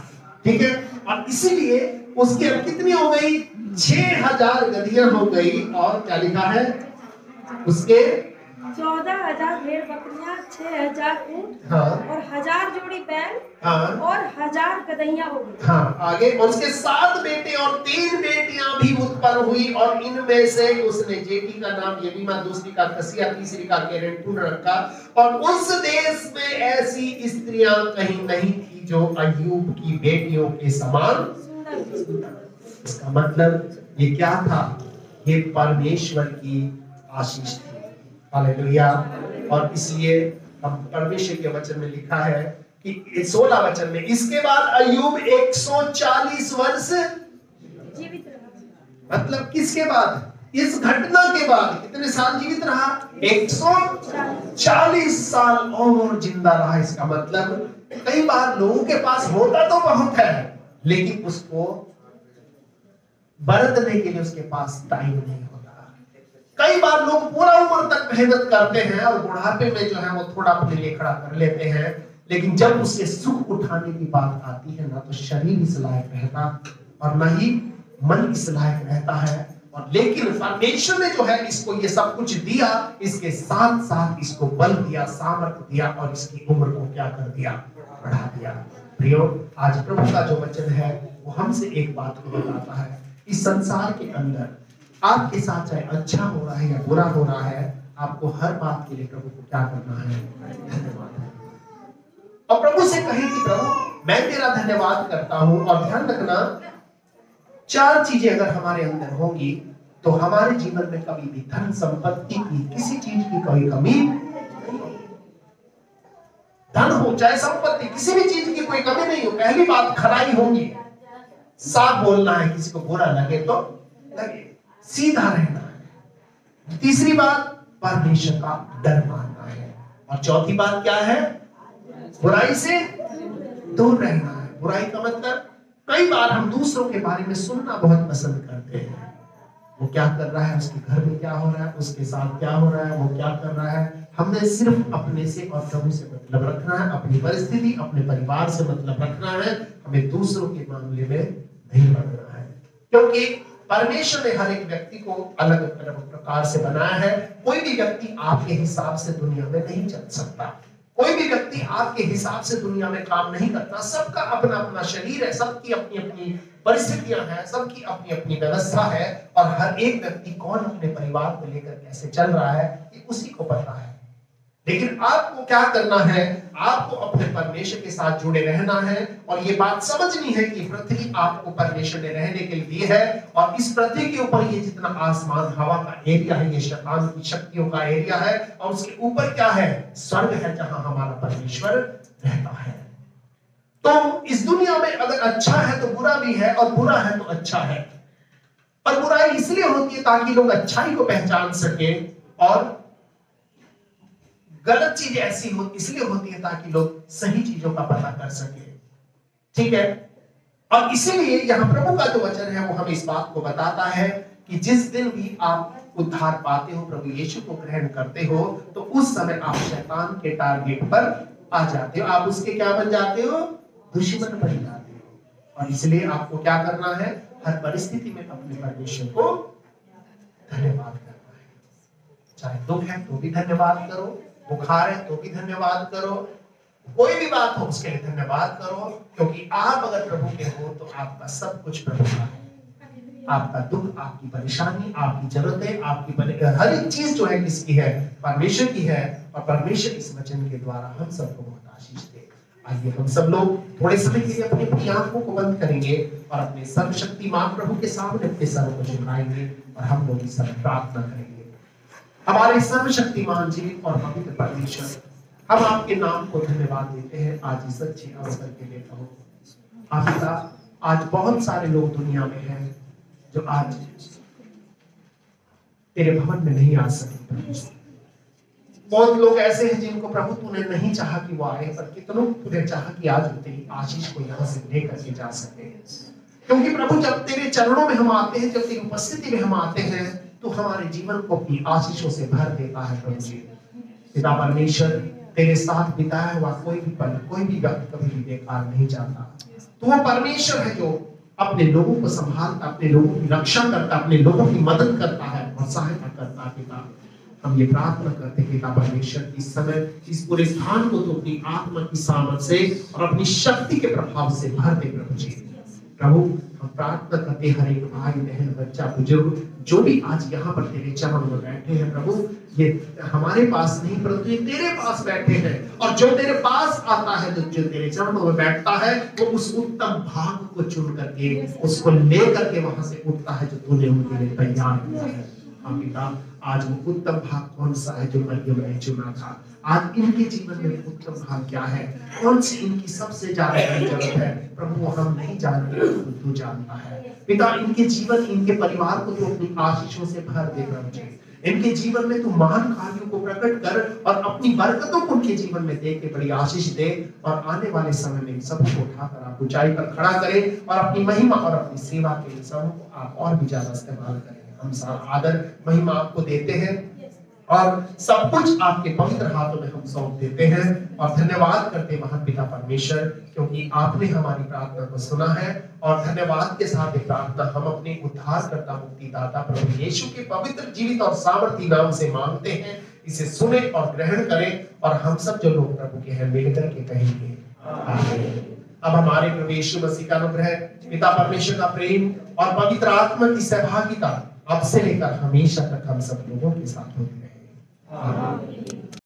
Speaker 1: ठीक है, और इसीलिए उसके अब कितनी हो गई? 6,000 गधियां हो गई, और क्या लिखा है उसके?
Speaker 2: 14,000 भेड़ बकरियां, 6,000 ऊंट,
Speaker 1: हाँ,
Speaker 2: और 1,000 जोड़ी बैल,
Speaker 1: हाँ,
Speaker 2: और 1,000 गदहियां हो गई।
Speaker 1: हाँ, आगे, और उसके 7 बेटे और 3 बेटियां भी उत्पन्न हुई, और इनमें से उसने जेठी का नाम यमीमा, दूसरी का कसिया, तीसरी का केरेंतुन रखा। और उस देश में ऐसी स्त्रियां कहीं नहीं थी जो अय्यूब की बेटियों के समान। इसका मतलब ये क्या था? ये परमेश्वर की आशीष थी। हालेलुया। और इसलिए हम परमेश्वर के वचन में लिखा है कि 16 वचन में, इसके बाद अय्यूब 140 वर्ष
Speaker 2: जीवित रहा।
Speaker 1: मतलब किसके बाद? इस घटना के बाद कितने साल जीवित रहा? 140 साल और जिंदा रहा। इसका मतलब कई बार लोगों के पास होता तो बहुत है, लेकिन उसको बरतने के लिए उसके पास टाइम नहीं होता। कई बार लोग पूरा उम्र तक मेहनत करते हैं और बुढ़ापे में जो है वो थोड़ा अपने लिए खड़ा कर लेते हैं, लेकिन जब उससे सुख उठाने की बात आती है ना, तो शरीर इस लायक रहता और न ही मन इस लायक रहता है। और लेकिन परमेश्वर ने जो है इसको ये सब कुछ दिया, इसके साथ साथ इसको बल दिया, सामर्थ्य दिया, और इसकी उम्र को क्या कर दिया? बढ़ा दिया। प्रियो, आज प्रभु का जो वचन है वो हमसे एक बात को बताता है, इस संसार के अंदर आपके साथ चाहे अच्छा हो रहा है या बुरा हो रहा है, आपको हर बात के लिए प्रभु को क्या करना है? धन्यवाद। और प्रभु से कहें कि प्रभु मैं तेरा धन्यवाद करता हूं। और ध्यान रखना, 4 चीजें अगर हमारे अंदर होंगी तो हमारे जीवन में कभी भी धन संपत्ति की, किसी चीज की कोई कमी नहीं होगी। धन हो चाहे संपत्ति, किसी भी चीज की कोई कमी नहीं हो। पहली बात, खराई होगी, साफ बोलना है, किसी को बुरा लगे तो लगे, सीधा रहना है। तीसरी बात, परमेश्वर का डर मानना है। और चौथी बात क्या है? बुराई से दूर रहना है। बुराई का मतलब, कई बार हम दूसरों के बारे में सुनना बहुत पसंद करते हैं। वो क्या कर रहा है, उसके घर में क्या हो रहा है, उसके साथ क्या हो रहा है, वो क्या कर रहा है। हमने सिर्फ अपने से और प्रभु से मतलब रखना है, अपनी परिस्थिति, अपने परिवार से मतलब रखना है। हमें दूसरों के मामले में नहीं बढ़ना है, क्योंकि परमेश्वर ने हर एक व्यक्ति को अलग प्रकार से बनाया है। कोई भी व्यक्ति आपके हिसाब से दुनिया में नहीं चल सकता, कोई भी व्यक्ति आपके हिसाब से दुनिया में काम नहीं करता। सबका अपना अपना शरीर है, सबकी अपनी अपनी परिस्थितियां हैं, सबकी अपनी अपनी व्यवस्था है, और हर एक व्यक्ति कौन अपने परिवार को लेकर कैसे चल रहा है ये उसी को पता है। लेकिन आपको क्या करना है? आपको अपने परमेश्वर के साथ जुड़े रहना है, और ये बात समझनी है कि पृथ्वी आपको परमेश्वर ने रहने के लिए दी है, और इस पृथ्वी के ऊपर ये जितना आसमान हवा का एरिया है, ये शैतान की शक्तियों का एरिया है, और उसके ऊपर क्या है? स्वर्ग है, जहां हमारा परमेश्वर रहता है। तो इस दुनिया में अगर अच्छा है तो बुरा भी है, और बुरा है तो अच्छा है। और बुराई इसलिए होती है ताकि लोग अच्छाई को पहचान सके, और गलत चीज ऐसी इसलिए होती है ताकि लोग सही चीजों का पता कर सके। ठीक है, और इसीलिए यहाँ प्रभु का जो वचन है वो हमें इस बात को बताता है कि जिस दिन भी आप उद्धार पाते हो, प्रभु यीशु को ग्रहण करते हो, तो उस समय आप शैतान के टारगेट पर आ जाते हो। आप उसके क्या बन जाते हो? दुश्मन बन जाते हो। और इसलिए आपको क्या करना है? हर परिस्थिति में अपने परमेश्वर को धन्यवाद करना है। चाहे दुख है तो भी धन्यवाद करो, बुखार है तो भी धन्यवाद करो, कोई भी बात हो उसके लिए धन्यवाद करो, क्योंकि आप अगर प्रभु के हो तो आपका सब कुछ प्रभु का है। आपका दुख, आपकी परेशानी, आपकी जरूरतें, आपकी हर एक चीज जो है किसकी है? परमेश्वर की है। और परमेश्वर इस वचन के द्वारा हम सबको बहुत आशीष दे। आइए हम सब लोग थोड़े समय के लिए अपनी अपनी आंखों को बंद करेंगे और अपने सर्वशक्तिमान प्रभु के सामने अपने सर को झुकाएंगे और हम लोग इस समय प्रार्थना करेंगे। हमारे सर्वशक्तिमान जीवित और पवित्र परमेश्वर, हम आपके नाम को धन्यवाद देते हैं आज इस अच्छे अवसर के लिए। प्रभु आज बहुत सारे लोग दुनिया में हैं जो आज तेरे भवन में नहीं आ सके। बहुत लोग ऐसे हैं जिनको प्रभु तूने नहीं चाहा कि वो आए, पर कितनों तूने चाहा कि आज तेरी आशीष को यहाँ से लेकर के जा सके। क्योंकि प्रभु जब तेरे चरणों में हम आते हैं, जब तेरी उपस्थिति में हम आते हैं, तो हमारे जीवन को अपनी आशीषों से भर देता है। प्रभु जी पिता परमेश्वर, तेरे साथ बिताया हुआ कोई भी पल, कोई भी वक्त कभी भी बेकार नहीं जाता। तो वो परमेश्वर है जो अपने लोगों को संभालता, अपने लोगों की रक्षा करता, अपने लोगों की मदद करता है और सहायता करता है। पिता हम ये प्रार्थना करते हैं पिता परमेश्वर, इस समय इस पूरे स्थान को तो अपनी आत्मा की सामर्थ से और अपनी शक्ति के प्रभाव से भर दे। प्रभु जी प्रभु हम प्रार्थना करते हर एक भाई बहन, बच्चा, बुजुर्ग जो भी आज यहाँ पर तेरे चरणों में बैठे हैं प्रभु, ये हमारे पास नहीं परंतु ये तेरे पास बैठे हैं। और जो तेरे पास आता है, तो जो तेरे चरणों में बैठता है, वो उस उत्तम भाग को चुन करके उसको ले करके वहां से उठता है जो तूने उनके लिए तैयार किया है। हाँ पिता, आज वो उत्तम भाग कौन सा है जो मरियम ने चुना था? आज इनके जीवन में उत्तम भाग क्या है? कौन सी इनकी सबसे ज्यादा जरूरत है? प्रभु वो हम नहीं जानते, तू जानता है। पिता इनके जीवन, इनके परिवार को तू अपनी आशीषों से भर दे। प्रभु जी इनके जीवन में तू महान कार्यों को प्रकट कर और अपनी बरकतों को उनके जीवन में दे के बड़ी आशीष दे। और आने वाले समय में सबको उठाकर आप ऊंचाई पर खड़ा करें और अपनी महिमा और अपनी सेवा के लिए सबको आप और भी ज्यादा इस्तेमाल करें। हम सब आदर महिमा आपको देते हैं और सब कुछ आपके पवित्र हाथों में हम सौंप देते हैं और धन्यवाद करते महान पिता परमेश्वर, क्योंकि आपने हमारी प्रार्थना को सुना है। और धन्यवाद के साथ ये प्रार्थना हम अपने उद्धारकर्ता मुक्तिदाता प्रभु यीशु के पवित्र जीवित और सामर्थी नाम से मांगते हैं। इसे सुने और ग्रहण करें और हम सब जो लोग प्रभु के हैं मिलकर के कहेंगे आमीन। अब हमारे प्रभु यीशु मसीह का अनुग्रह, पिता परमेश्वर का प्रेम और पवित्र आत्मा की सहभागिता अब से लेकर हमेशा तक हम सब लोगों के साथ होती रहे। आमीन।